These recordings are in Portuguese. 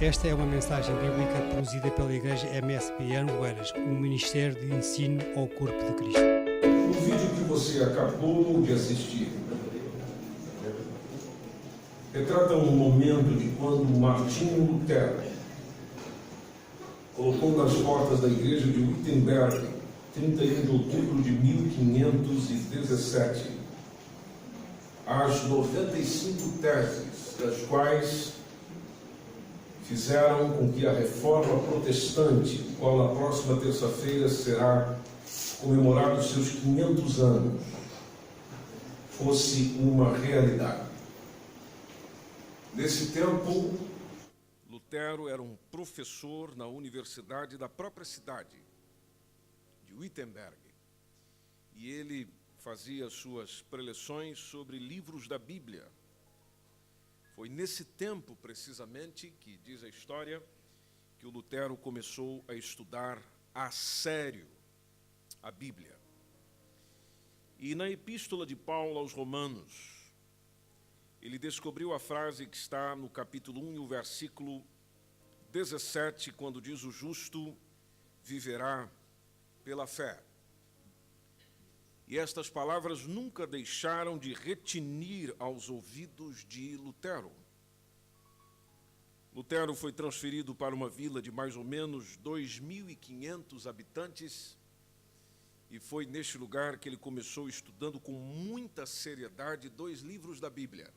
Esta é uma mensagem bíblica produzida pela Igreja MSBN Oeiras, um ministério de ensino ao corpo de Cristo. O vídeo que você acabou de assistir retrata um momento de quando Martinho Lutero colocou nas portas da igreja de Wittenberg, 31 de outubro de 1517, as 95 teses, das quais fizeram com que a reforma protestante, qual na próxima terça-feira será comemorado seus 500 anos, fosse uma realidade. Nesse tempo, Lutero era um professor na universidade da própria cidade de Wittenberg, e ele fazia suas preleções sobre livros da Bíblia. Foi nesse tempo, precisamente, que diz a história, que o Lutero começou a estudar a sério a Bíblia. E na Epístola de Paulo aos Romanos, ele descobriu a frase que está no capítulo 1 e o versículo 17, quando diz: o justo viverá pela fé. E estas palavras nunca deixaram de retinir aos ouvidos de Lutero. Lutero foi transferido para uma vila de mais ou menos 2.500 habitantes, e foi neste lugar que ele começou estudando com muita seriedade 2 livros da Bíblia,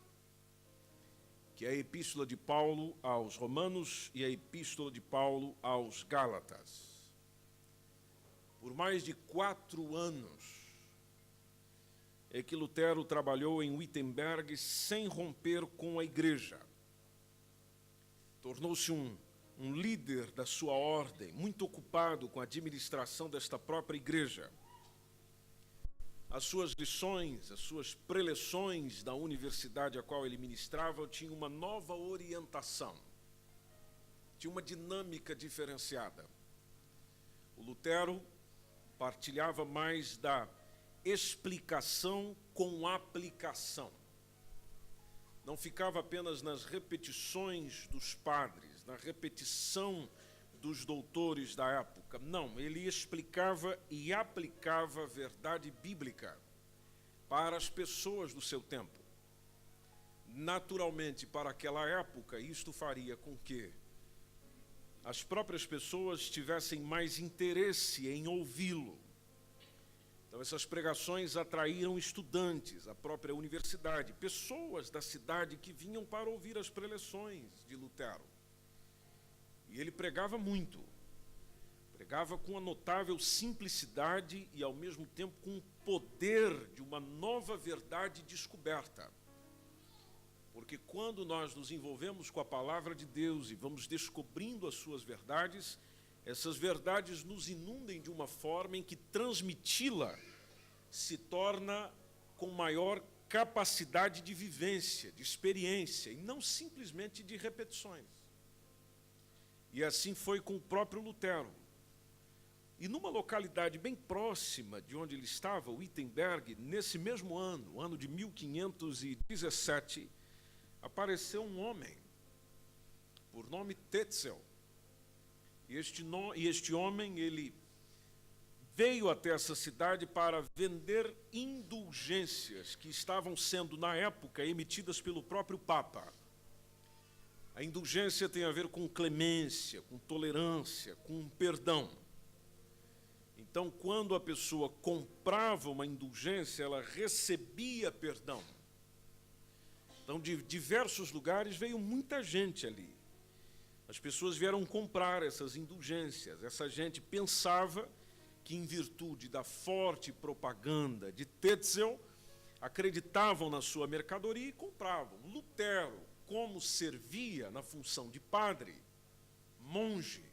que é a Epístola de Paulo aos Romanos e a Epístola de Paulo aos Gálatas. Por mais de 4 anos é que Lutero trabalhou em Wittenberg sem romper com a igreja. Tornou-se um líder da sua ordem, muito ocupado com a administração desta própria igreja. As suas lições, as suas preleções da universidade a qual ele ministrava tinham uma nova orientação, tinha uma dinâmica diferenciada. O Lutero partilhava mais da explicação com aplicação. Não ficava apenas nas repetições dos padres, na repetição dos doutores da época. Não, ele explicava e aplicava a verdade bíblica para as pessoas do seu tempo. Naturalmente, para aquela época, isto faria com que as próprias pessoas tivessem mais interesse em ouvi-lo. Então, essas pregações atraíram estudantes, a própria universidade, pessoas da cidade que vinham para ouvir as preleções de Lutero. E ele pregava muito, pregava com uma notável simplicidade e, ao mesmo tempo, com o poder de uma nova verdade descoberta. Porque quando nós nos envolvemos com a palavra de Deus e vamos descobrindo as suas verdades, essas verdades nos inundem de uma forma em que transmiti-la se torna com maior capacidade de vivência, de experiência, e não simplesmente de repetições. E assim foi com o próprio Lutero. E numa localidade bem próxima de onde ele estava, Wittenberg, nesse mesmo ano, o ano de 1517, apareceu um homem, por nome Tetzel. E este homem, ele veio até essa cidade para vender indulgências que estavam sendo, na época, emitidas pelo próprio Papa. A indulgência tem a ver com clemência, com tolerância, com perdão. Então, quando a pessoa comprava uma indulgência, ela recebia perdão. Então, de diversos lugares veio muita gente ali. As pessoas vieram comprar essas indulgências. Essa gente pensava que, em virtude da forte propaganda de Tetzel, acreditavam na sua mercadoria e compravam. Lutero, como servia na função de padre, monge,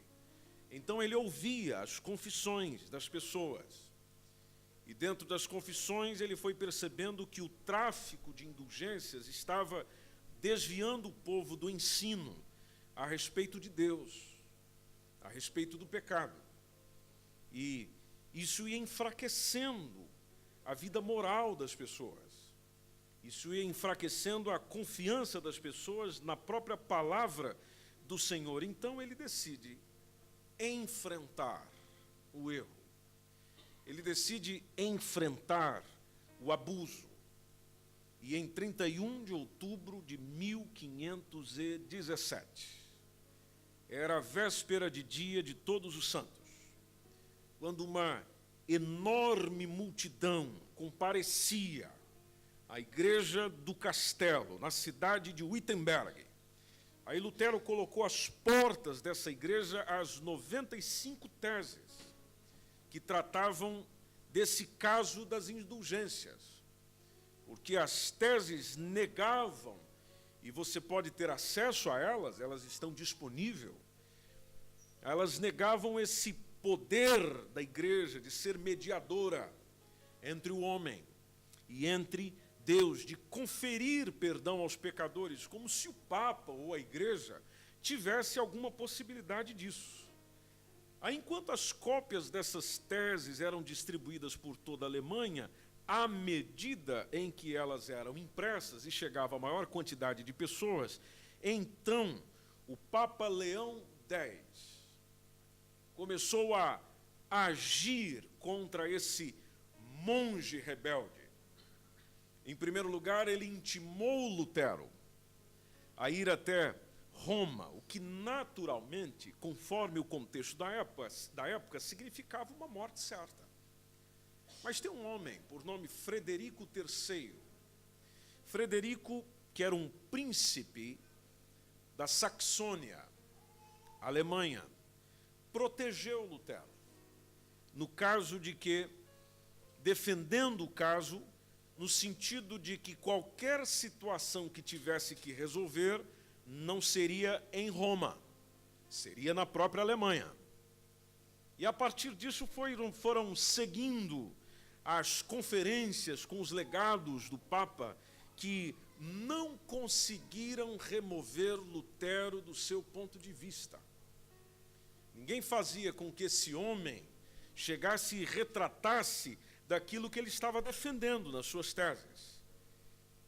então ele ouvia as confissões das pessoas. E dentro das confissões ele foi percebendo que o tráfico de indulgências estava desviando o povo do ensino a respeito de Deus, a respeito do pecado. E isso ia enfraquecendo a vida moral das pessoas. Isso ia enfraquecendo a confiança das pessoas na própria palavra do Senhor. Então ele decide enfrentar o erro. Ele decide enfrentar o abuso. E em 31 de outubro de 1517, era a véspera de dia de Todos os Santos, quando uma enorme multidão comparecia à igreja do castelo, na cidade de Wittenberg. Aí Lutero colocou às portas dessa igreja as 95 teses que tratavam desse caso das indulgências, porque as teses negavam, e você pode ter acesso a elas, elas estão disponíveis, elas negavam esse poder da igreja de ser mediadora entre o homem e entre Deus, de conferir perdão aos pecadores, como se o Papa ou a igreja tivesse alguma possibilidade disso. Aí, enquanto as cópias dessas teses eram distribuídas por toda a Alemanha, à medida em que elas eram impressas e chegava a maior quantidade de pessoas, então o Papa Leão X começou a agir contra esse monge rebelde. Em primeiro lugar, ele intimou Lutero a ir até Roma, o que naturalmente, conforme o contexto da época, significava uma morte certa. Mas tem um homem por nome Frederico III. Frederico, que era um príncipe da Saxônia, Alemanha, protegeu Lutero, no caso de que, defendendo o caso, no sentido de que qualquer situação que tivesse que resolver não seria em Roma, seria na própria Alemanha. E a partir disso foram seguindo as conferências com os legados do Papa, que não conseguiram remover Lutero do seu ponto de vista. Ninguém fazia com que esse homem chegasse e retratasse daquilo que ele estava defendendo nas suas teses.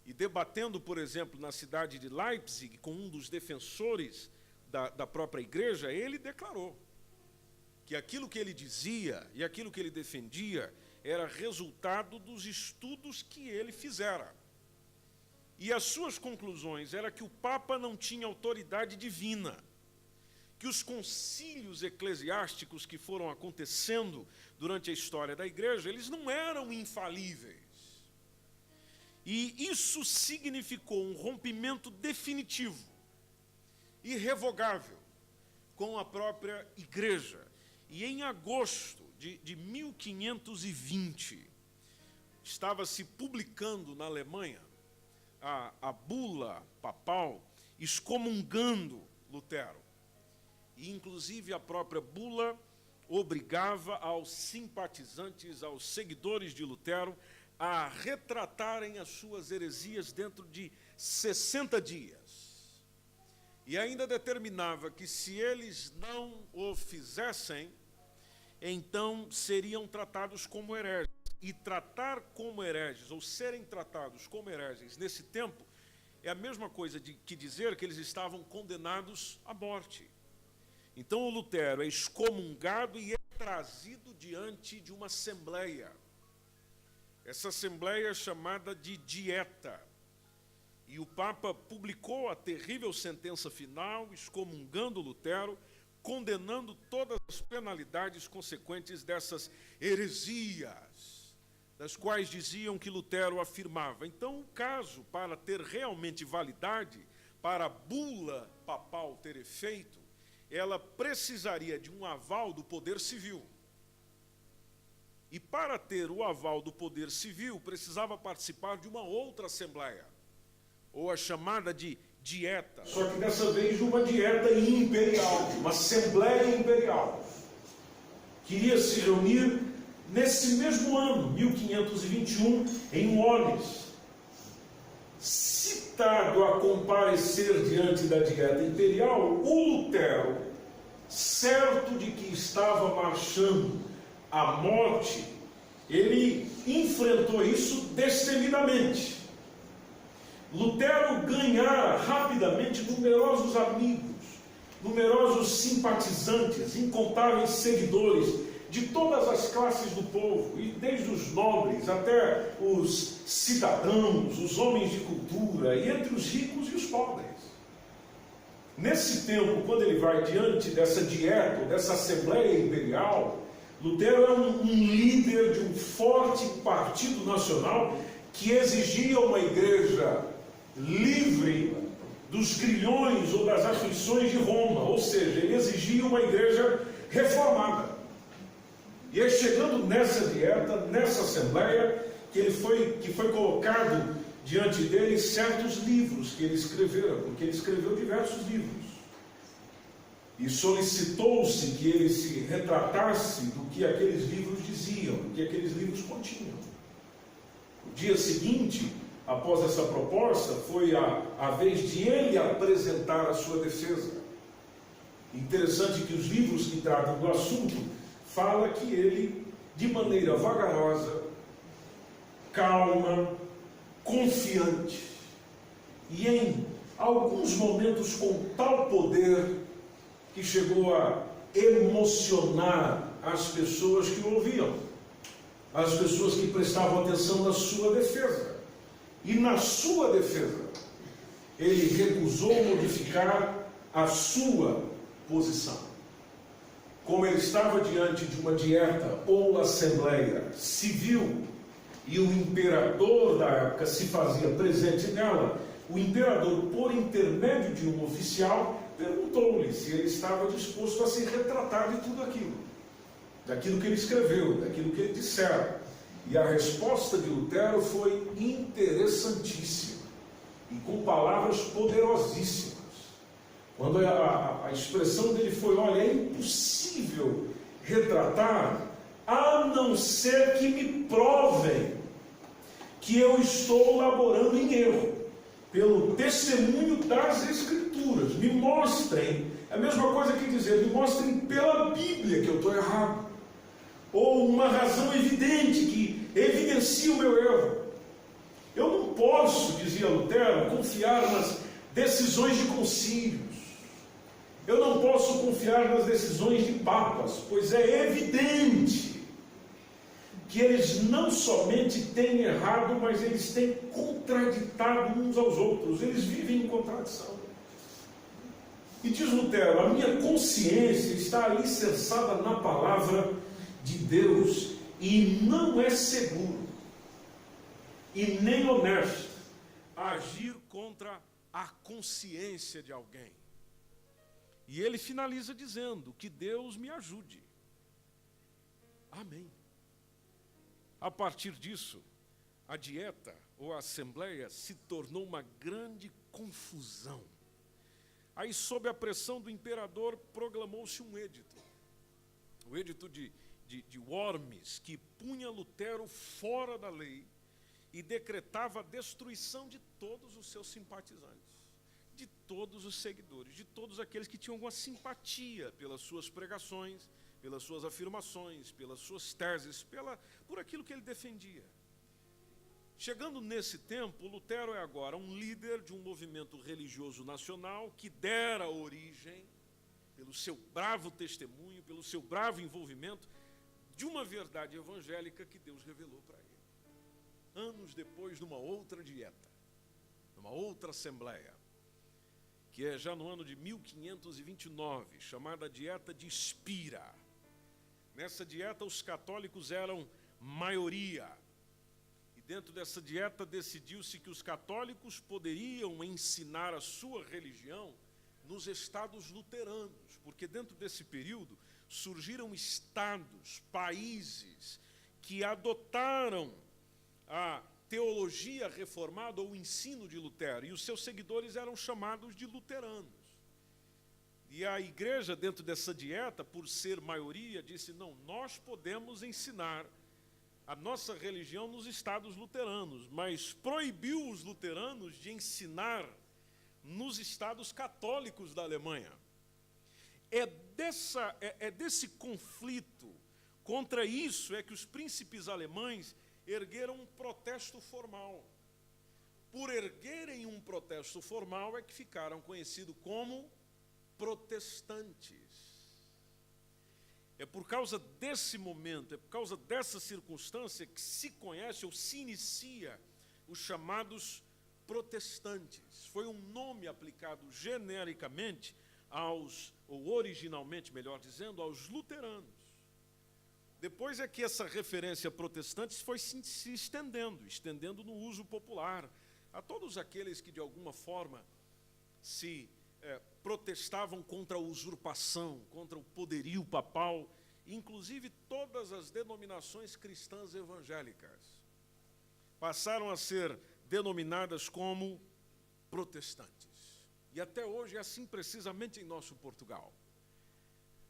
E debatendo, por exemplo, na cidade de Leipzig, com um dos defensores da própria igreja, ele declarou que aquilo que ele dizia e aquilo que ele defendia era resultado dos estudos que ele fizera. E as suas conclusões eram que o Papa não tinha autoridade divina, que os concílios eclesiásticos que foram acontecendo durante a história da igreja, eles não eram infalíveis. E isso significou um rompimento definitivo, irrevogável, com a própria igreja. E em agosto de 1520, estava-se publicando na Alemanha a bula papal excomungando Lutero. E, inclusive, a própria bula obrigava aos simpatizantes, aos seguidores de Lutero, a retratarem as suas heresias dentro de 60 dias. E ainda determinava que, se eles não o fizessem, então seriam tratados como hereges. E tratar como hereges, ou serem tratados como hereges nesse tempo, é a mesma coisa que dizer que eles estavam condenados à morte. Então o Lutero é excomungado e é trazido diante de uma assembleia. Essa assembleia é chamada de Dieta. E o Papa publicou a terrível sentença final, excomungando Lutero, condenando todas as penalidades consequentes dessas heresias, das quais diziam que Lutero afirmava. Então, o caso, para ter realmente validade, para a bula papal ter efeito, ela precisaria de um aval do poder civil. E para ter o aval do poder civil, precisava participar de uma outra assembleia, ou a chamada de dieta. Só que dessa vez uma dieta imperial, uma assembleia imperial. Queria se reunir nesse mesmo ano, 1521, em Worms. Citado a comparecer diante da dieta imperial, o Lutero, certo de que estava marchando à morte, ele enfrentou isso destemidamente. Lutero ganhara rapidamente numerosos amigos numerosos simpatizantes, incontáveis seguidores de todas as classes do povo, e desde os nobres até os cidadãos, os homens de cultura, e entre os ricos e os pobres. Nesse tempo, quando ele vai diante dessa dieta, dessa Assembleia Imperial, Lutero é um líder de um forte partido nacional que exigia uma igreja livre dos grilhões ou das aflições de Roma, ou seja, ele exigia uma igreja reformada. E é chegando nessa dieta, nessa assembleia, que foi colocado diante dele certos livros que ele escrevera, porque ele escreveu diversos livros. E solicitou-se que ele se retratasse do que aqueles livros diziam, do que aqueles livros continham. O dia seguinte, após essa proposta, foi a vez de ele apresentar a sua defesa. Interessante que os livros que tratam do assunto fala que ele, de maneira vagarosa, calma, confiante e em alguns momentos com tal poder que chegou a emocionar as pessoas que o ouviam, as pessoas que prestavam atenção na sua defesa. E na sua defesa, ele recusou modificar a sua posição. Como ele estava diante de uma dieta ou assembleia civil, e o imperador da época se fazia presente nela, o imperador, por intermédio de um oficial, perguntou-lhe se ele estava disposto a se retratar de tudo aquilo, daquilo que ele escreveu, daquilo que ele dissera. E a resposta de Lutero foi interessantíssima e com palavras poderosíssimas. Quando a expressão dele foi: olha, é impossível retratar, a não ser que me provem que eu estou laborando em erro, pelo testemunho das Escrituras. Me mostrem, é a mesma coisa que dizer, me mostrem pela Bíblia que eu estou errado, ou uma razão evidente que evidencia o meu erro. Eu não posso, dizia Lutero, confiar nas decisões de concílios. Eu não posso confiar nas decisões de papas, pois é evidente que eles não somente têm errado, mas eles têm contraditado uns aos outros. Eles vivem em contradição. E diz Lutero: a minha consciência está alicerçada na palavra de Deus e não é seguro e nem honesto agir contra a consciência de alguém. E ele finaliza dizendo: que Deus me ajude. Amém. A partir disso, a dieta ou a assembleia se tornou uma grande confusão. Aí, sob a pressão do imperador, proclamou-se um edito. O edito de Worms, que punha Lutero fora da lei e decretava a destruição de todos os seus simpatizantes, de todos os seguidores, de todos aqueles que tinham alguma simpatia pelas suas pregações, pelas suas afirmações, pelas suas teses, por aquilo que ele defendia. Chegando nesse tempo, Lutero é agora um líder de um movimento religioso nacional que dera origem, pelo seu bravo testemunho, pelo seu bravo envolvimento, de uma verdade evangélica que Deus revelou para ele. Anos depois, numa outra dieta, numa outra assembleia, que é já no ano de 1529, chamada Dieta de Spira. Nessa dieta, os católicos eram maioria. E dentro dessa dieta, decidiu-se que os católicos poderiam ensinar a sua religião nos estados luteranos, porque dentro desse período surgiram estados, países, que adotaram a teologia reformada ou o ensino de Lutero, e os seus seguidores eram chamados de luteranos. E a igreja, dentro dessa dieta, por ser maioria, disse: não, nós podemos ensinar a nossa religião nos estados luteranos, mas proibiu os luteranos de ensinar nos estados católicos da Alemanha. É desse conflito, contra isso é que os príncipes alemães ergueram um protesto formal. Por erguerem um protesto formal é que ficaram conhecidos como protestantes. É por causa desse momento, é por causa dessa circunstância que se conhece ou se inicia os chamados protestantes. Foi um nome aplicado genericamente ou originalmente, melhor dizendo, aos luteranos. Depois é que essa referência protestantes foi se estendendo no uso popular, a todos aqueles que de alguma forma se protestavam contra a usurpação, contra o poderio papal, inclusive todas as denominações cristãs evangélicas passaram a ser denominadas como protestantes. E até hoje é assim precisamente em nosso Portugal.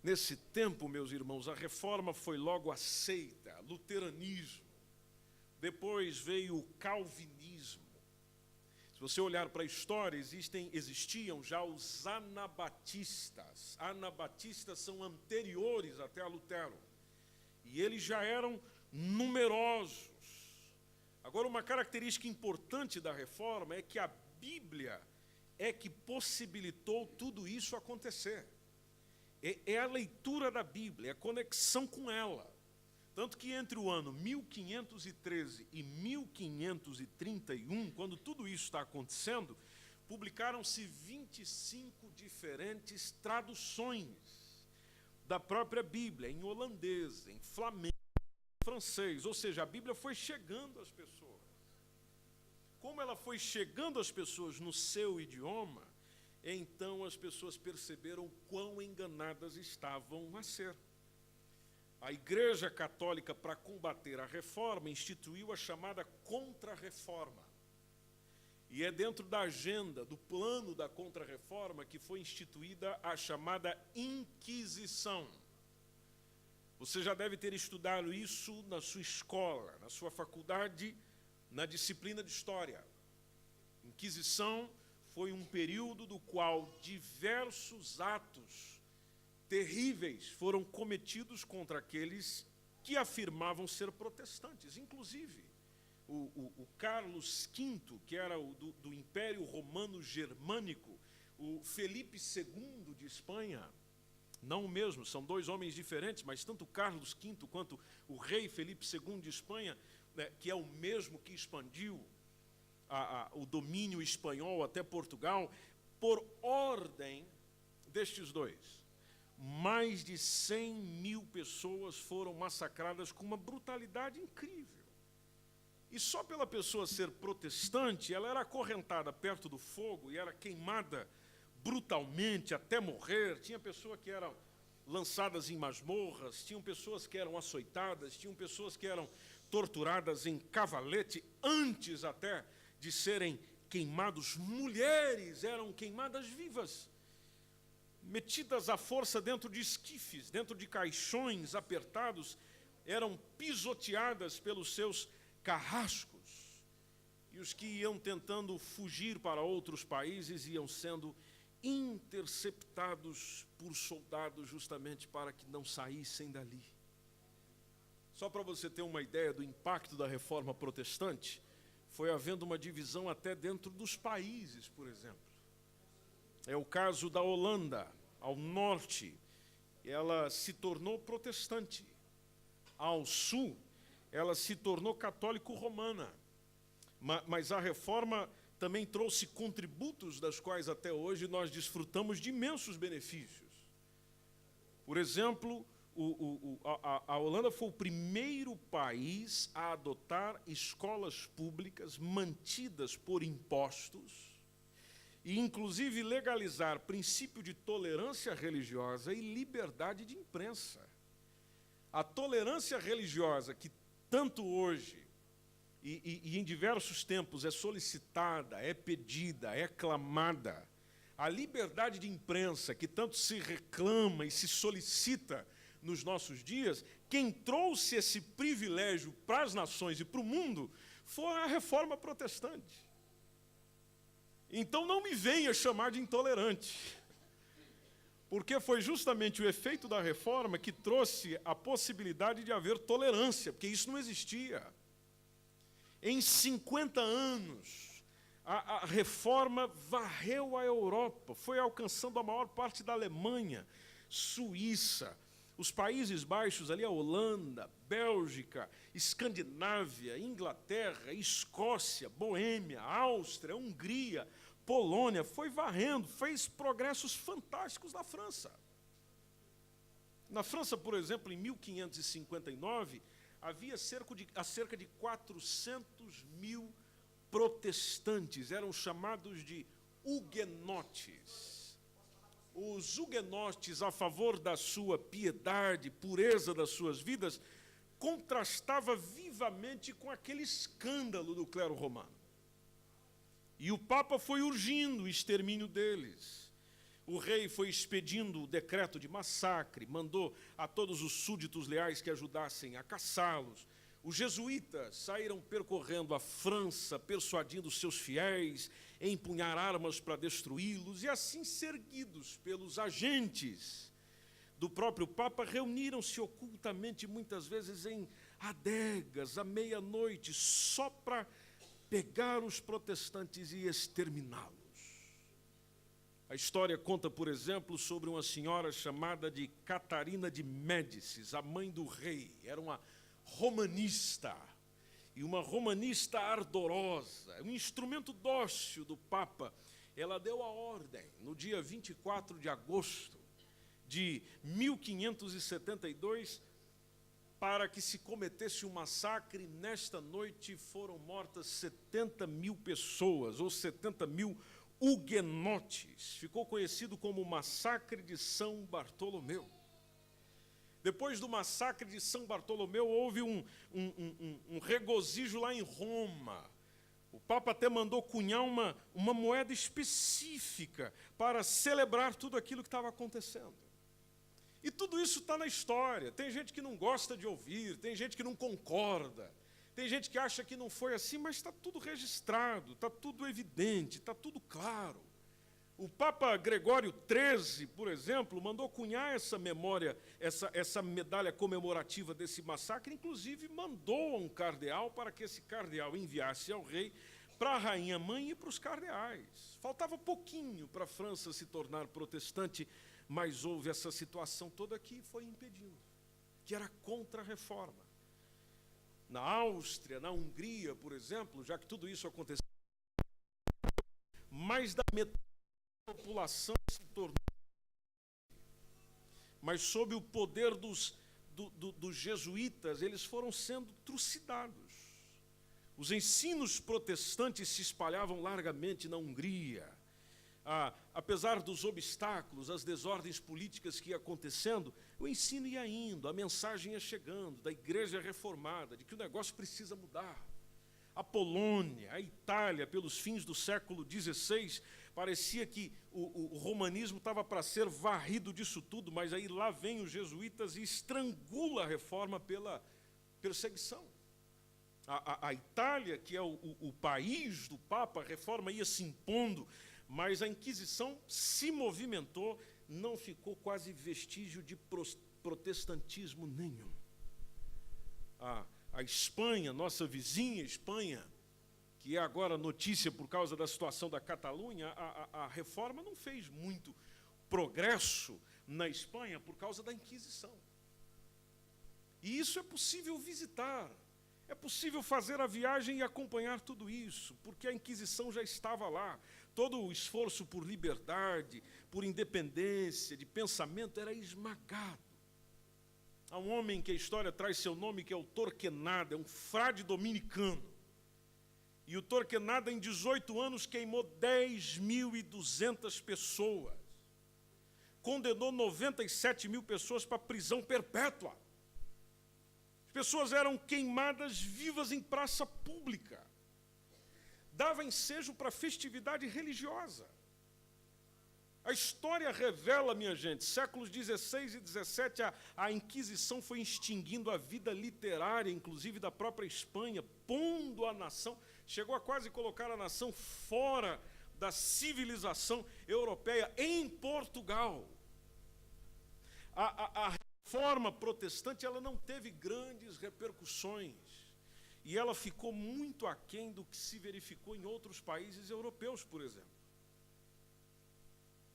Nesse tempo, meus irmãos, a reforma foi logo aceita, luteranismo. Depois veio o calvinismo. Se você olhar para a história, existiam já os anabatistas. Anabatistas são anteriores até a Lutero. E eles já eram numerosos. Agora, uma característica importante da reforma é que a Bíblia é que possibilitou tudo isso acontecer. É a leitura da Bíblia, é a conexão com ela. Tanto que entre o ano 1513 e 1531, quando tudo isso está acontecendo, publicaram-se 25 diferentes traduções da própria Bíblia, em holandês, em flamengo, em francês. Ou seja, a Bíblia foi chegando às pessoas. Como ela foi chegando às pessoas no seu idioma, então as pessoas perceberam quão enganadas estavam a ser. A Igreja Católica, para combater a reforma, instituiu a chamada Contra-Reforma. E é dentro da agenda, do plano da Contra-Reforma, que foi instituída a chamada Inquisição. Você já deve ter estudado isso na sua escola, na sua faculdade, na disciplina de História. Inquisição foi um período do qual diversos atos terríveis foram cometidos contra aqueles que afirmavam ser protestantes. Inclusive, o Carlos V, que era do Império Romano Germânico, o Felipe II de Espanha, não o mesmo, são dois homens diferentes, mas tanto Carlos V quanto o rei Felipe II de Espanha, né, que é o mesmo que expandiu o domínio espanhol até Portugal, por ordem destes dois, mais de 100.000 pessoas foram massacradas com uma brutalidade incrível. E só pela pessoa ser protestante, ela era acorrentada perto do fogo e era queimada brutalmente até morrer. Tinha pessoas que eram lançadas em masmorras, tinham pessoas que eram açoitadas, tinham pessoas que eram torturadas em cavalete, antes até de serem queimados. Mulheres eram queimadas vivas, metidas à força dentro de esquifes, dentro de caixões apertados, eram pisoteadas pelos seus carrascos. E os que iam tentando fugir para outros países iam sendo interceptados por soldados justamente para que não saíssem dali. Só para você ter uma ideia do impacto da reforma protestante, foi havendo uma divisão até dentro dos países, por exemplo. É o caso da Holanda, ao norte, ela se tornou protestante. Ao sul, ela se tornou católico-romana. Mas a reforma também trouxe contributos das quais até hoje nós desfrutamos de imensos benefícios. Por exemplo, a Holanda foi o primeiro país a adotar escolas públicas mantidas por impostos e, inclusive, legalizar princípio de tolerância religiosa e liberdade de imprensa. A tolerância religiosa que tanto hoje e em diversos tempos é solicitada, é pedida, é clamada, a liberdade de imprensa que tanto se reclama e se solicita nos nossos dias, quem trouxe esse privilégio para as nações e para o mundo foi a reforma protestante. Então não me venha chamar de intolerante, porque foi justamente o efeito da reforma que trouxe a possibilidade de haver tolerância, porque isso não existia. Em 50 anos, A reforma varreu a Europa, foi alcançando a maior parte da Alemanha, Suíça, os Países Baixos ali, a Holanda, Bélgica, Escandinávia, Inglaterra, Escócia, Boêmia, Áustria, Hungria, Polônia, foi varrendo, fez progressos fantásticos na França. Na França, por exemplo, em 1559, havia cerca de 400 mil protestantes, eram chamados de huguenotes. Os huguenotes, a favor da sua piedade, pureza das suas vidas, contrastava vivamente com aquele escândalo do clero romano. E o Papa foi urgindo o extermínio deles. O rei foi expedindo o decreto de massacre, mandou a todos os súditos leais que ajudassem a caçá-los. Os jesuítas saíram percorrendo a França, persuadindo seus fiéis a empunhar armas para destruí-los, e assim, seguidos pelos agentes do próprio Papa, reuniram-se ocultamente, muitas vezes em adegas, à meia-noite, só para pegar os protestantes e exterminá-los. A história conta, por exemplo, sobre uma senhora chamada de Catarina de Médicis, a mãe do rei. Era uma romanista, e uma romanista ardorosa, um instrumento dócil do Papa. Ela deu a ordem, no dia 24 de agosto de 1572, para que se cometesse um massacre. Nesta noite foram mortas 70 mil pessoas, ou 70 mil huguenotes. Ficou conhecido como o Massacre de São Bartolomeu. Depois do massacre de São Bartolomeu, houve um regozijo lá em Roma. O Papa até mandou cunhar uma moeda específica para celebrar tudo aquilo que estava acontecendo. E tudo isso está na história. Tem gente que não gosta de ouvir, tem gente que não concorda, tem gente que acha que não foi assim, mas está tudo registrado, está tudo evidente, está tudo claro. O Papa Gregório XIII, por exemplo, mandou cunhar essa memória, essa medalha comemorativa desse massacre, inclusive mandou a um cardeal para que esse cardeal enviasse ao rei, para a rainha mãe e para os cardeais. Faltava pouquinho para a França se tornar protestante, mas houve essa situação toda que foi impedindo, que era contra a reforma. Na Áustria, na Hungria, por exemplo, já que tudo isso aconteceu, mais da metade da população se tornou, mas sob o poder dos jesuítas, eles foram sendo trucidados. Os ensinos protestantes se espalhavam largamente na Hungria. Apesar dos obstáculos, as desordens políticas que iam acontecendo, o ensino ia indo, a mensagem ia chegando da igreja reformada, de que o negócio precisa mudar. A Polônia, a Itália, pelos fins do século XVI, parecia que o romanismo estava para ser varrido disso tudo, mas aí lá vem os jesuítas e estrangula a reforma pela perseguição. A Itália, que é o país do Papa, a reforma ia se impondo, mas a Inquisição se movimentou, não ficou quase vestígio de protestantismo nenhum. A Espanha, nossa vizinha Espanha, que é agora notícia por causa da situação da Catalunha, a reforma não fez muito progresso na Espanha por causa da Inquisição. E isso é possível visitar, é possível fazer a viagem e acompanhar tudo isso, porque a Inquisição já estava lá. Todo o esforço por liberdade, por independência de pensamento era esmagado. Há um homem que a história traz seu nome, que é o Torquenada, é um frade dominicano. E o Torquenada, em 18 anos, queimou 10.200 pessoas. Condenou 97 mil pessoas para prisão perpétua. As pessoas eram queimadas vivas em praça pública. Dava ensejo para festividade religiosa. A história revela, minha gente, séculos 16 e 17, a Inquisição foi extinguindo a vida literária, inclusive da própria Espanha, pondo a nação, chegou a quase colocar a nação fora da civilização europeia. Em Portugal, a reforma protestante ela não teve grandes repercussões. e ela ficou muito aquém do que se verificou em outros países europeus, por exemplo.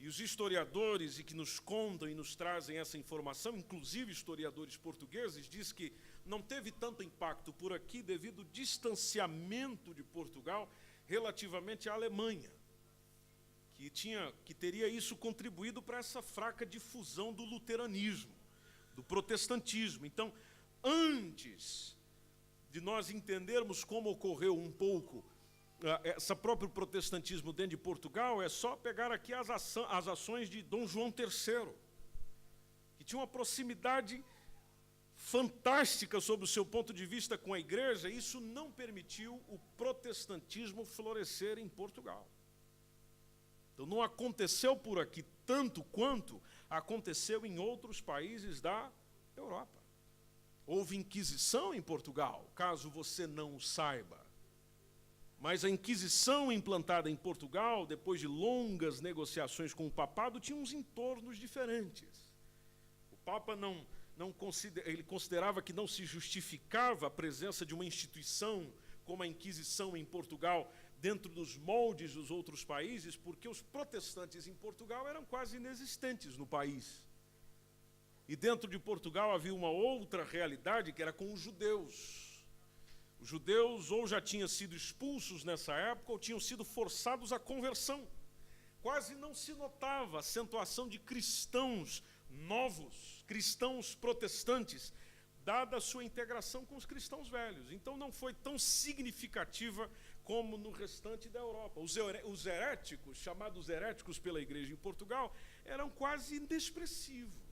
E os historiadores que nos contam e nos trazem essa informação, inclusive historiadores portugueses, diz que não teve tanto impacto por aqui devido ao distanciamento de Portugal relativamente à Alemanha, que teria isso contribuído para essa fraca difusão do luteranismo, do protestantismo. Então, antes de nós entendermos como ocorreu um pouco esse próprio protestantismo dentro de Portugal, é só pegar aqui as ações de Dom João III, que tinha uma proximidade fantástica sob o seu ponto de vista com a igreja, e isso não permitiu o protestantismo florescer em Portugal. Então não aconteceu por aqui tanto quanto aconteceu em outros países da Europa. Houve Inquisição em Portugal, caso você não o saiba. Mas a Inquisição implantada em Portugal, depois de longas negociações com o papado, tinha uns entornos diferentes. O Papa ele considerava que não se justificava a presença de uma instituição como a Inquisição em Portugal dentro dos moldes dos outros países, porque os protestantes em Portugal eram quase inexistentes no país. E dentro de Portugal havia uma outra realidade, que era com os judeus. Os judeus ou já tinham sido expulsos nessa época, ou tinham sido forçados à conversão. Quase não se notava a acentuação de cristãos novos, cristãos protestantes, dada a sua integração com os cristãos velhos. Então não foi tão significativa como no restante da Europa. Os heréticos, chamados heréticos pela igreja em Portugal, eram quase inexpressivos.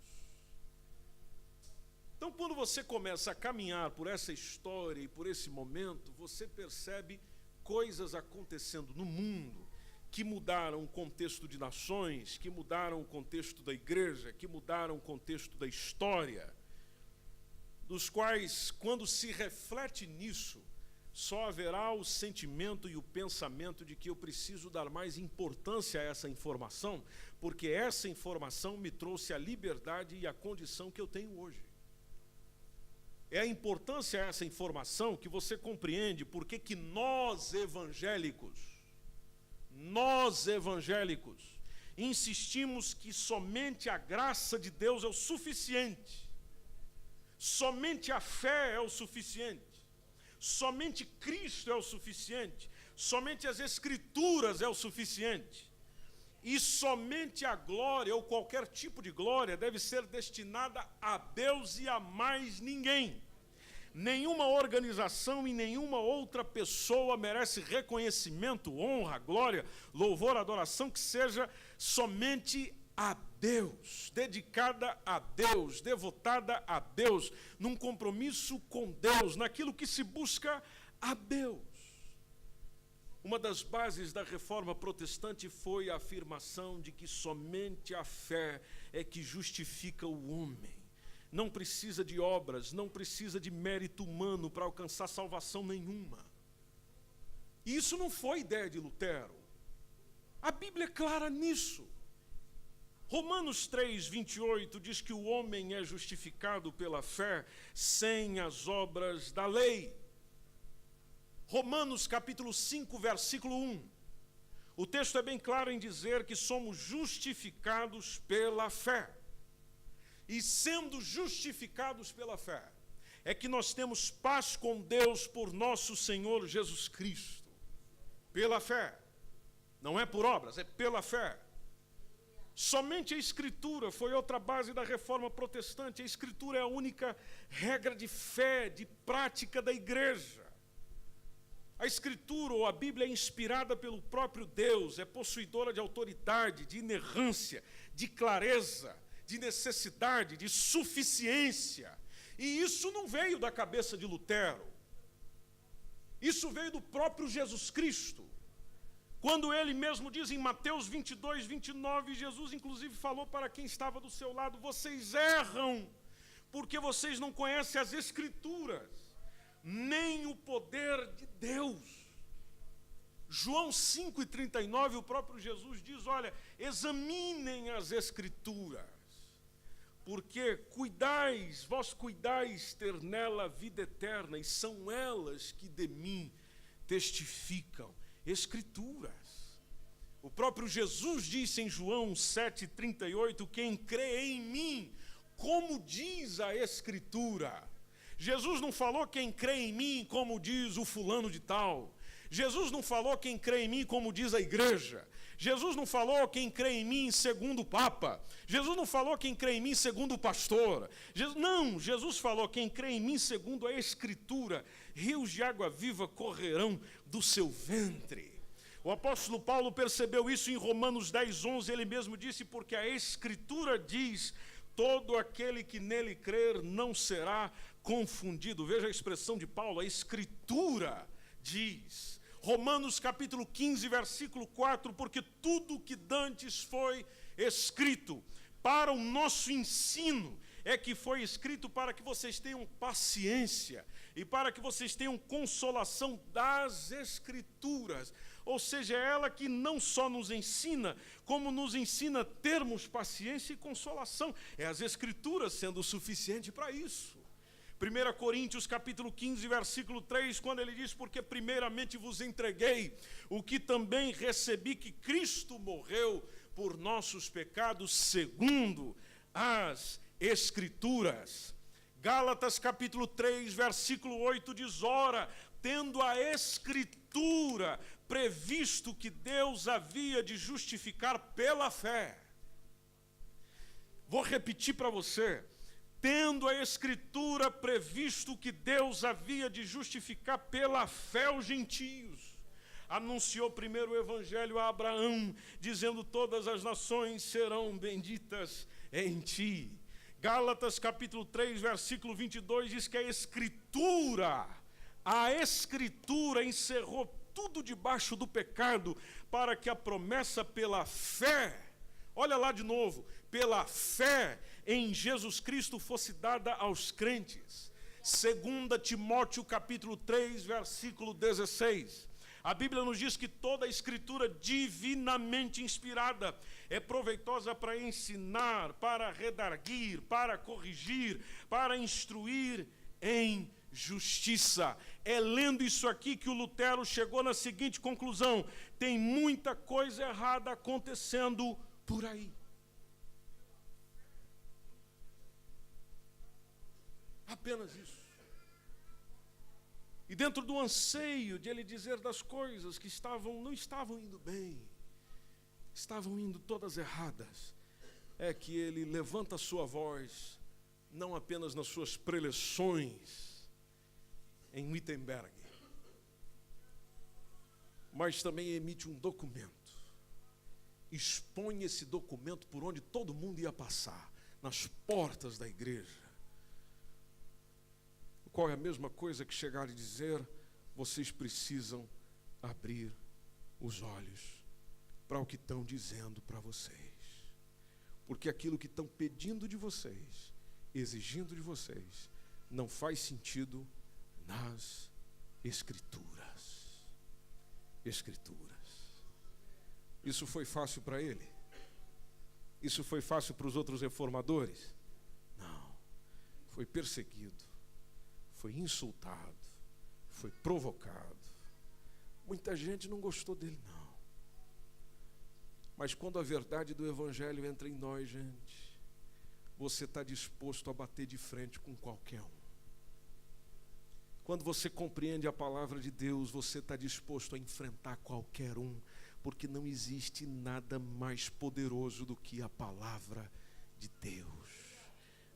Então, quando você começa a caminhar por essa história e por esse momento, você percebe coisas acontecendo no mundo que mudaram o contexto de nações, que mudaram o contexto da igreja, que mudaram o contexto da história, dos quais, quando se reflete nisso, só haverá o sentimento e o pensamento de que eu preciso dar mais importância a essa informação, porque essa informação me trouxe a liberdade e a condição que eu tenho hoje. É a importância dessa informação que você compreende porque que nós evangélicos, insistimos que somente a graça de Deus é o suficiente, somente a fé é o suficiente, somente Cristo é o suficiente, somente as Escrituras é o suficiente, e somente a glória ou qualquer tipo de glória deve ser destinada a Deus e a mais ninguém. Nenhuma organização e nenhuma outra pessoa merece reconhecimento, honra, glória, louvor, adoração que seja somente a Deus, dedicada a Deus, devotada a Deus, num compromisso com Deus, naquilo que se busca a Deus. Uma das bases da reforma protestante foi a afirmação de que somente a fé é que justifica o homem. Não precisa de obras, não precisa de mérito humano para alcançar salvação nenhuma. E isso não foi ideia de Lutero. A Bíblia é clara nisso. Romanos 3:28 diz que o homem é justificado pela fé sem as obras da lei. Romanos capítulo 5, versículo 1. O texto é bem claro em dizer que somos justificados pela fé. E sendo justificados pela fé, é que nós temos paz com Deus por nosso Senhor Jesus Cristo. Pela fé. Não é por obras, é pela fé. Somente a Escritura foi outra base da reforma protestante. A Escritura é a única regra de fé, de prática da igreja. A Escritura, ou a Bíblia, é inspirada pelo próprio Deus, é possuidora de autoridade, de inerrância, de clareza, de necessidade, de suficiência. E isso não veio da cabeça de Lutero. Isso veio do próprio Jesus Cristo. Quando ele mesmo diz em Mateus 22:29, Jesus inclusive falou para quem estava do seu lado: vocês erram, porque vocês não conhecem as Escrituras, nem o poder de Deus. João 5:39, o próprio Jesus diz: olha, examinem as Escrituras, Porque vós cuidais ter nela a vida eterna, e são elas que de mim testificam. Escrituras. O próprio Jesus disse em João 7,38, quem crê em mim, como diz a Escritura. Jesus não falou quem crê em mim, como diz o fulano de tal. Jesus não falou quem crê em mim, como diz a igreja. Jesus não falou quem crê em mim segundo o Papa. Jesus não falou quem crê em mim segundo o pastor. Jesus falou quem crê em mim segundo a Escritura. Rios de água viva correrão do seu ventre. O apóstolo Paulo percebeu isso em Romanos 10:11. Ele mesmo disse, porque a Escritura diz, todo aquele que nele crer não será confundido. Veja a expressão de Paulo, a Escritura diz. Romanos capítulo 15, versículo 4, porque tudo que dantes foi escrito para o nosso ensino, é que foi escrito para que vocês tenham paciência e para que vocês tenham consolação das Escrituras. Ou seja, é ela que não só nos ensina, como nos ensina a termos paciência e consolação. É as Escrituras sendo o suficiente para isso. 1 Coríntios capítulo 15, versículo 3, quando ele diz, porque primeiramente vos entreguei o que também recebi, que Cristo morreu por nossos pecados, segundo as Escrituras. Gálatas capítulo 3, versículo 8 diz, ora, tendo a Escritura previsto que Deus havia de justificar pela fé. Vou repetir para você. Tendo a Escritura previsto que Deus havia de justificar pela fé os gentios, anunciou primeiro o Evangelho a Abraão, dizendo, todas as nações serão benditas em ti. Gálatas capítulo 3, versículo 22, diz que a Escritura encerrou tudo debaixo do pecado, para que a promessa pela fé, olha lá de novo, pela fé em Jesus Cristo fosse dada aos crentes. 2 Timóteo capítulo 3, versículo 16. A Bíblia nos diz que toda a Escritura divinamente inspirada é proveitosa para ensinar, para redarguir, para corrigir, para instruir em justiça. É lendo isso aqui que o Lutero chegou na seguinte conclusão: tem muita coisa errada acontecendo por aí. Apenas isso. E dentro do anseio de ele dizer das coisas que não estavam indo bem, estavam indo todas erradas, é que ele levanta a sua voz, não apenas nas suas preleções em Wittenberg, mas também emite um documento, expõe esse documento por onde todo mundo ia passar, nas portas da igreja. Qual é a mesma coisa que chegar e dizer, vocês precisam abrir os olhos para o que estão dizendo para vocês. Porque aquilo que estão pedindo de vocês, exigindo de vocês, não faz sentido nas Escrituras. Escrituras. Isso foi fácil para ele? Isso foi fácil para os outros reformadores? Não. Foi perseguido. Foi insultado, foi provocado. Muita gente não gostou dele, não. Mas quando a verdade do Evangelho entra em nós, gente, você está disposto a bater de frente com qualquer um. Quando você compreende a palavra de Deus, você está disposto a enfrentar qualquer um, porque não existe nada mais poderoso do que a palavra de Deus.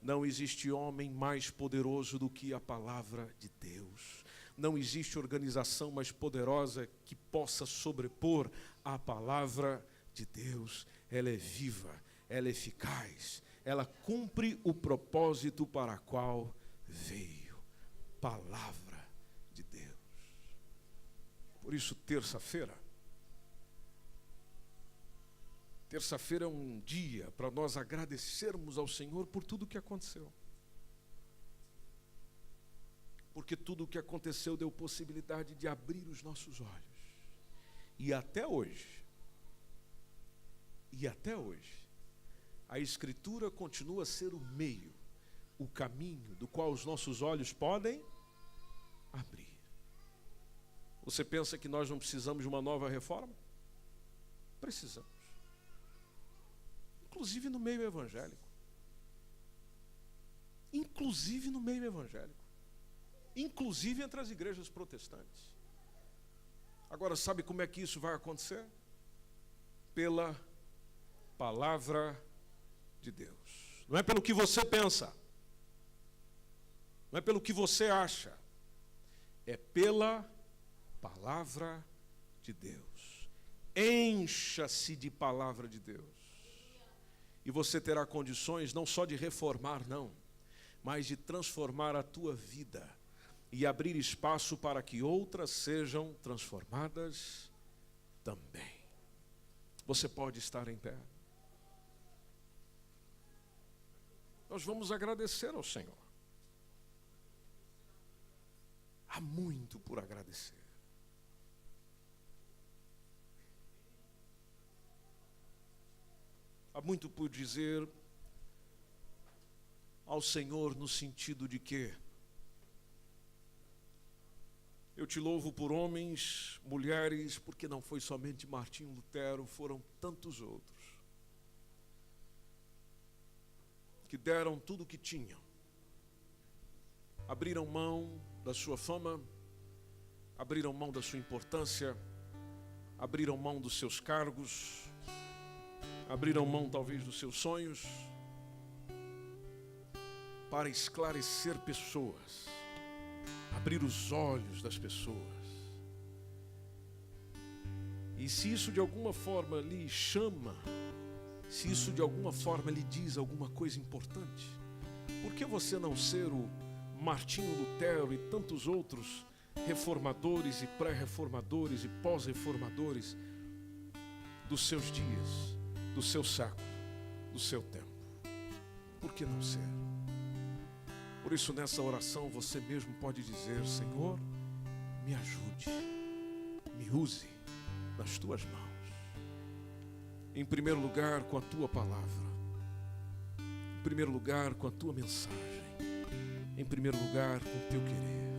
Não existe homem mais poderoso do que a palavra de Deus. Não existe organização mais poderosa que possa sobrepor a palavra de Deus. Ela é viva, ela é eficaz, ela cumpre o propósito para o qual veio. Palavra de Deus. Por isso, terça-feira é um dia para nós agradecermos ao Senhor por tudo o que aconteceu. Porque tudo o que aconteceu deu possibilidade de abrir os nossos olhos. E até hoje, a Escritura continua a ser o meio, o caminho do qual os nossos olhos podem abrir. Você pensa que nós não precisamos de uma nova reforma? Precisamos. Inclusive no meio evangélico. Inclusive no meio evangélico. Inclusive entre as igrejas protestantes. Agora, sabe como é que isso vai acontecer? Pela palavra de Deus. Não é pelo que você pensa. Não é pelo que você acha. É pela palavra de Deus. Encha-se de palavra de Deus. E você terá condições não só de reformar, não, mas de transformar a tua vida e abrir espaço para que outras sejam transformadas também. Você pode estar em pé. Nós vamos agradecer ao Senhor. Há muito por agradecer. Há muito por dizer ao Senhor no sentido de que eu te louvo por homens, mulheres, porque não foi somente Martinho Lutero, foram tantos outros que deram tudo o que tinham, abriram mão da sua fama, abriram mão da sua importância, abriram mão dos seus cargos, abriram mão talvez dos seus sonhos, para esclarecer pessoas, abrir os olhos das pessoas. E se isso de alguma forma lhe chama, se isso de alguma forma lhe diz alguma coisa importante, por que você não ser o Martinho Lutero e tantos outros reformadores e pré-reformadores e pós-reformadores dos seus dias, do seu século, do seu tempo? Por que não ser? Por isso, nessa oração, você mesmo pode dizer: Senhor, me ajude, me use nas tuas mãos. Em primeiro lugar, com a tua palavra. Em primeiro lugar, com a tua mensagem. Em primeiro lugar, com o teu querer.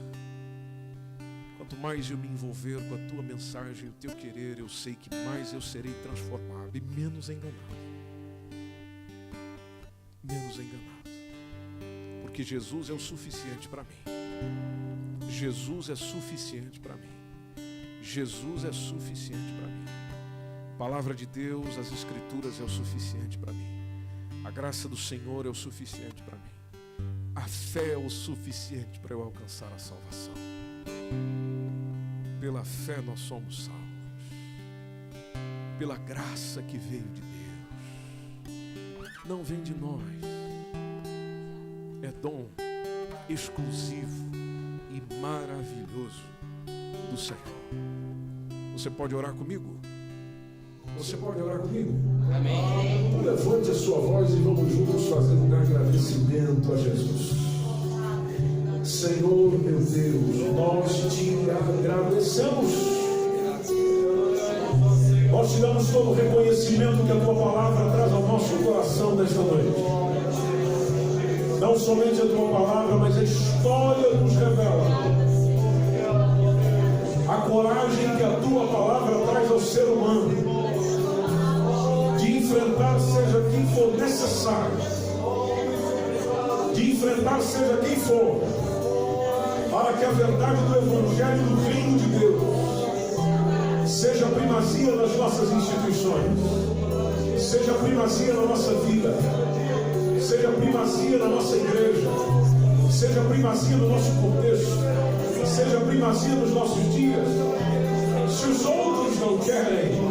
Quanto mais eu me envolver com a tua mensagem e o teu querer, eu sei que mais eu serei transformado e menos enganado. Menos enganado. Porque Jesus é o suficiente para mim. Jesus é suficiente para mim. Jesus é suficiente para mim. A palavra de Deus, as Escrituras é o suficiente para mim. A graça do Senhor é o suficiente para mim. A fé é o suficiente para eu alcançar a salvação. Pela fé nós somos salvos. Pela graça que veio de Deus. Não vem de nós. É dom exclusivo e maravilhoso do Senhor. Você pode orar comigo? Você pode orar comigo? Amém. Levante a sua voz e vamos juntos fazer um agradecimento a Jesus. Senhor, meu Deus, nós te agradecemos. Nós te damos todo o reconhecimento que a tua palavra traz ao nosso coração nesta noite. Não somente a tua palavra, mas a história nos revela a coragem que a tua palavra traz ao ser humano de enfrentar seja quem for necessário, de enfrentar seja quem for, para que a verdade do Evangelho do Reino de Deus seja primazia nas nossas instituições, seja primazia na nossa vida, seja primazia na nossa igreja, seja primazia no nosso contexto, seja primazia nos nossos dias. Se os outros não querem,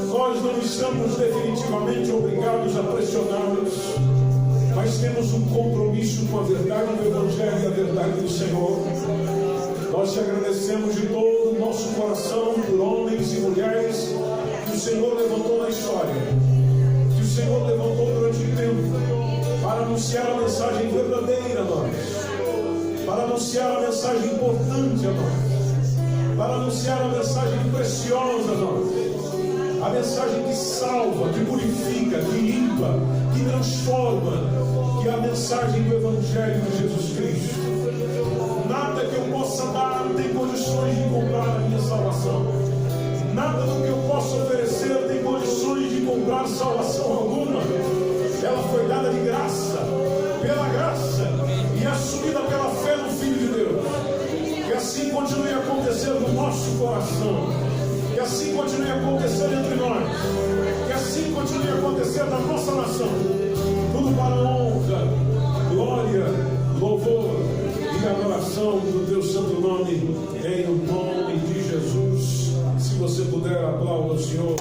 nós não estamos definitivamente obrigados a pressioná-los, mas temos um compromisso com a verdade do Evangelho e a verdade do Senhor. Nós te agradecemos de todo o nosso coração por homens e mulheres que o Senhor levantou na história, que o Senhor levantou durante o tempo, para anunciar a mensagem verdadeira a nós, para anunciar a mensagem importante a nós, para anunciar a mensagem preciosa a nós, a mensagem que salva, que purifica, que limpa, que transforma, que é a mensagem do Evangelho de Jesus Cristo. Nada que eu possa dar tem condições de comprar a minha salvação. Nada do que eu possa oferecer tem condições de comprar salvação alguma. Ela foi dada de graça, pela graça, e assumida pela fé no Filho de Deus. Que assim continue a acontecer no nosso coração. Que assim continue a acontecer entre nós. Que assim continue a acontecer na nossa nação. Tudo para a honra, glória, louvor e adoração do teu santo nome, em o nome de Jesus. Se você puder, aplauda o Senhor.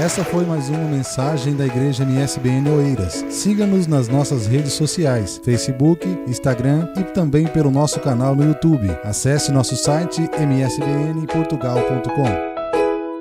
Essa foi mais uma mensagem da Igreja MSBN Oeiras. Siga-nos nas nossas redes sociais, Facebook, Instagram e também pelo nosso canal no YouTube. Acesse nosso site msbnportugal.com.